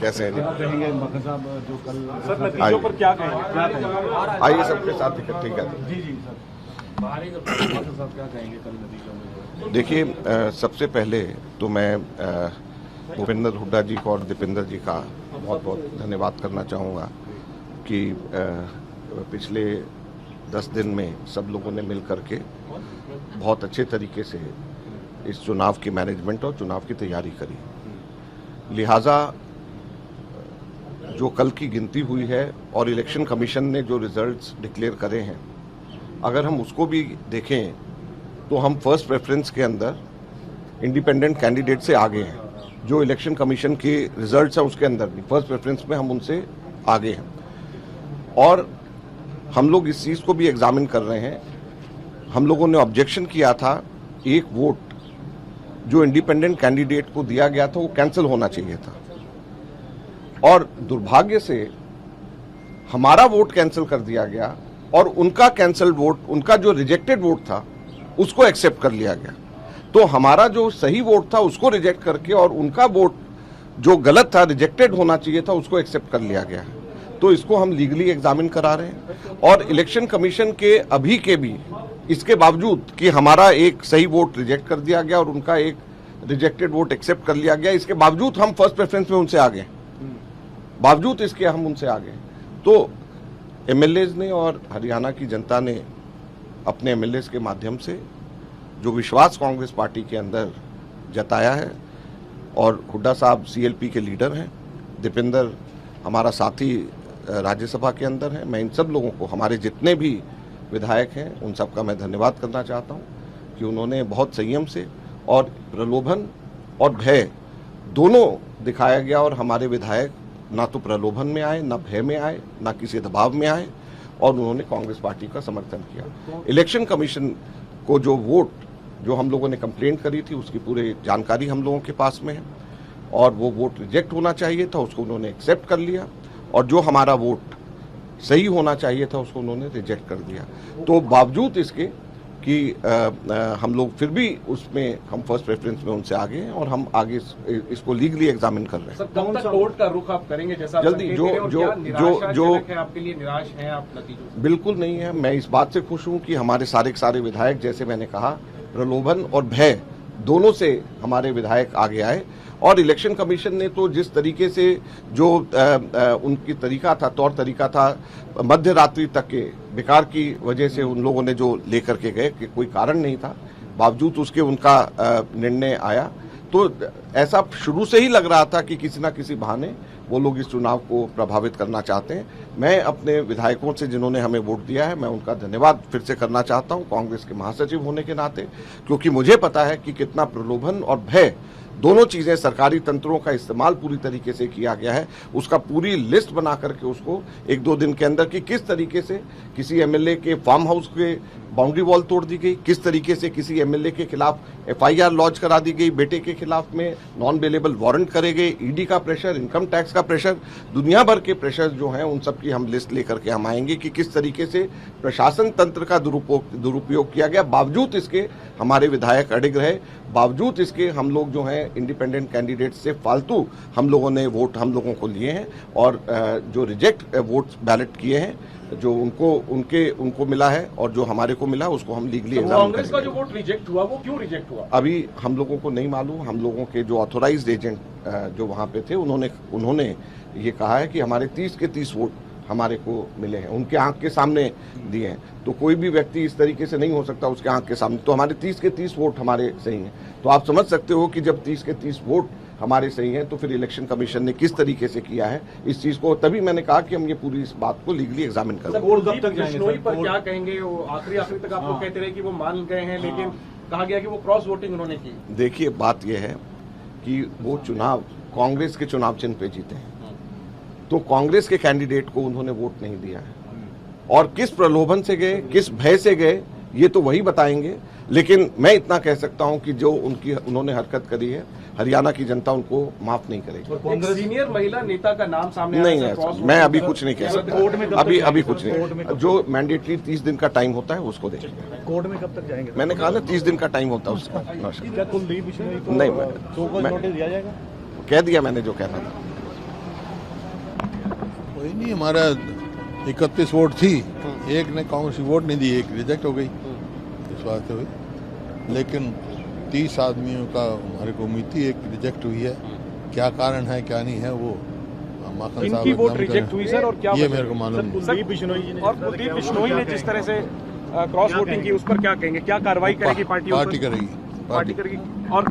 कैसे हैं जी? जो कल सर नतीजों पर क्या कहेंगे? आइए सबके साथ इकट्ठे करते जी जी सर क्या कहेंगे कल नतीजों में? देखिए, सबसे पहले तो मैं भूपेंद्र हुड्डा जी को और दीपेंद्र जी का बहुत बहुत धन्यवाद करना चाहूँगा कि पिछले 10 दिन में सब लोगों ने मिल करके बहुत अच्छे तरीके से इस चुनाव की मैनेजमेंट और चुनाव की तैयारी करी। लिहाजा जो कल की गिनती हुई है और इलेक्शन कमीशन ने जो रिजल्ट्स डिक्लेयर करे हैं, अगर हम उसको भी देखें तो हम फर्स्ट प्रेफरेंस के अंदर इंडिपेंडेंट कैंडिडेट से आगे हैं। जो इलेक्शन कमीशन के रिजल्ट्स हैं उसके अंदर भी फर्स्ट प्रेफरेंस में हम उनसे आगे हैं। और हम लोग इस चीज़ को भी एग्जामिन कर रहे हैं। हम लोगों ने ऑब्जेक्शन किया था, एक वोट जो इंडिपेंडेंट कैंडिडेट को दिया गया था वो कैंसिल होना चाहिए था, और दुर्भाग्य से हमारा वोट कैंसिल कर दिया गया और उनका कैंसिल वोट, उनका जो रिजेक्टेड वोट था उसको एक्सेप्ट कर लिया गया। तो हमारा जो सही वोट था उसको रिजेक्ट करके और उनका वोट जो गलत था, रिजेक्टेड होना चाहिए था, उसको एक्सेप्ट कर लिया गया। तो इसको हम लीगली एग्जामिन करा रहे हैं। और इलेक्शन कमीशन के अभी के भी इसके बावजूद कि हमारा एक सही वोट रिजेक्ट कर दिया गया और उनका एक रिजेक्टेड वोट एक्सेप्ट कर लिया गया, इसके बावजूद हम फर्स्ट प्रेफरेंस में उनसे आगे, बावजूद इसके हम उनसे आगे। तो एमएलएज ने और हरियाणा की जनता ने अपने एमएलएज के माध्यम से जो विश्वास कांग्रेस पार्टी के अंदर जताया है, और हुड्डा साहब सीएलपी के लीडर हैं, दीपेंद्र हमारा साथी राज्यसभा के अंदर है, मैं इन सब लोगों को, हमारे जितने भी विधायक हैं उन सब का मैं धन्यवाद करना चाहता हूं कि उन्होंने बहुत संयम से, और प्रलोभन और भय दोनों दिखाया गया, और हमारे विधायक ना तो प्रलोभन में आए, ना भय में आए, ना किसी दबाव में आए, और उन्होंने कांग्रेस पार्टी का समर्थन किया। इलेक्शन कमीशन को जो वोट, जो हम लोगों ने कंप्लेंट करी थी, उसकी पूरी जानकारी हम लोगों के पास में है, और वो वोट रिजेक्ट होना चाहिए था उसको उन्होंने एक्सेप्ट कर लिया, और जो हमारा वोट सही होना चाहिए था उसको उन्होंने रिजेक्ट कर दिया। तो बावजूद इसके कि हम लोग फिर भी उसमें हम फर्स्ट प्रेफरेंस में उनसे आगे हैं, और हम आगे इसको लीगली एग्जामिन कर रहे हैं। सर, कब तक कोर्ट का रुख आप करेंगे? जैसा जल्दी जो आपके लिए निराश हैं आप नतीजों से? बिल्कुल नहीं है। मैं इस बात से खुश हूं कि हमारे सारे विधायक, जैसे मैंने कहा, प्रलोभन और भय दोनों से हमारे विधायक आगे आए, और इलेक्शन कमीशन ने तो जिस तरीके से जो उनकी तरीका था, तौर तरीका था, मध्य रात्रि तक के बेकार की वजह से उन लोगों ने जो लेकर के गए कि कोई कारण नहीं था, बावजूद उसके उनका निर्णय आया। तो ऐसा शुरू से ही लग रहा था कि किसी ना किसी बहाने वो लोग इस चुनाव को प्रभावित करना चाहते हैं। मैं अपने विधायकों से, जिन्होंने हमें वोट दिया है, मैं उनका धन्यवाद फिर से करना चाहता हूं कांग्रेस के महासचिव होने के नाते, क्योंकि मुझे पता है कि कितना प्रलोभन और भय, दोनों चीजें, सरकारी तंत्रों का इस्तेमाल पूरी तरीके से किया गया है। उसका पूरी लिस्ट बना करके उसको 1-2 दिन के अंदर कि किस तरीके से किसी एमएलए के फार्म हाउस के बाउंड्री वॉल तोड़ दी गई, किस तरीके से किसी एमएलए के खिलाफ एफआईआर लॉन्च करा दी गई, बेटे के खिलाफ में नॉन बेलेबल वारंट करे गए, ईडी का प्रेशर, इनकम टैक्स का प्रेशर, दुनिया भर के प्रेशर जो हैं उन सब की हम लिस्ट लेकर के हम आएंगे कि किस तरीके से प्रशासन तंत्र का दुरुपयोग किया गया। बावजूद इसके हमारे विधायक अडिग रहे, बावजूद इसके हम लोग जो हैं इंडिपेंडेंट कैंडिडेट से फालतू हम लोगों ने वोट हम लोगों को लिए हैं, और जो रिजेक्ट वोट बैलेट किए हैं, जो उनको मिला है और जो हमारे को मिला उसको हम लीगली एग्जामिन करेंगे। कांग्रेस का जो वोट रिजेक्ट हुआ वो क्यों रिजेक्ट हुआ अभी हम लोगों को नहीं मालूम। हम लोगों के जो ऑथोराइज्ड एजेंट जो वहाँ पे थे उन्होंने ये कहा है कि हमारे 30 के 30 वोट हमारे को मिले हैं, उनके आंख के सामने दिए हैं। तो कोई भी व्यक्ति इस तरीके से नहीं हो सकता उसके आंख के सामने। तो हमारे 30 के 30 वोट हमारे सही हैं। तो आप समझ सकते हो कि जब 30 के 30 वोट हमारे सही हैं तो फिर इलेक्शन कमीशन ने किस तरीके से किया है इस चीज को। तभी मैंने कहा कि हम ये पूरी इस बात को लीगली एग्जामिन करेंगे। बिश्नोई पर क्या कहेंगे? वो आखिरी तक आप लोग कहते रहे कि वो मान गए हैं, लेकिन कहा गया कि वो क्रॉस वोटिंग उन्होंने की। देखिए, बात यह है कि वो चुनाव कांग्रेस के चुनाव चिन्ह पे जीते हैं, तो कांग्रेस के कैंडिडेट को उन्होंने वोट नहीं दिया है, और किस प्रलोभन से गए, किस भय से गए, ये तो वही बताएंगे। लेकिन मैं इतना कह सकता हूं कि जो उन्होंने हरकत करी है, हरियाणा की जनता उनको माफ नहीं करेगी। एक सीनियर महिला नेता का नाम सामने नहीं है, मैं अभी कुछ नहीं कह सकता, अभी कुछ नहीं। जो मैंडेटरी 30 दिन का टाइम होता है उसको देखेंगे। कोर्ट में कब तक जाएंगे? मैंने कहा ना 30 दिन का टाइम होता है उसका। क्या कुलदीप बिश्नोई को नहीं, नोटिस दिया जाएगा? कह दिया मैंने जो कहना था। कोई नहीं, हमारा 31 वोट थी, एक ने कांग्रेस की वोट नहीं दी, एक रिजेक्ट हो गई, इस वास्ते हुई। लेकिन 30 आदमियों का हमारे को उम्मीद थी, एक रिजेक्ट हुई है। क्या कारण है क्या नहीं है वो माखन साहब इनकी वोट एग्जाम रिजेक्ट करें। हुई सर, और क्या ये वजह? मेरे को मालूम नहीं। और कुलदीप बिश्नोई ने जिस तरह से क्रॉस वोटिंग की, उस पर क्या कहेंगे? क्या कार्रवाई करेगी पार्टी? पार्टी करेगी। पार्टी करेगी। और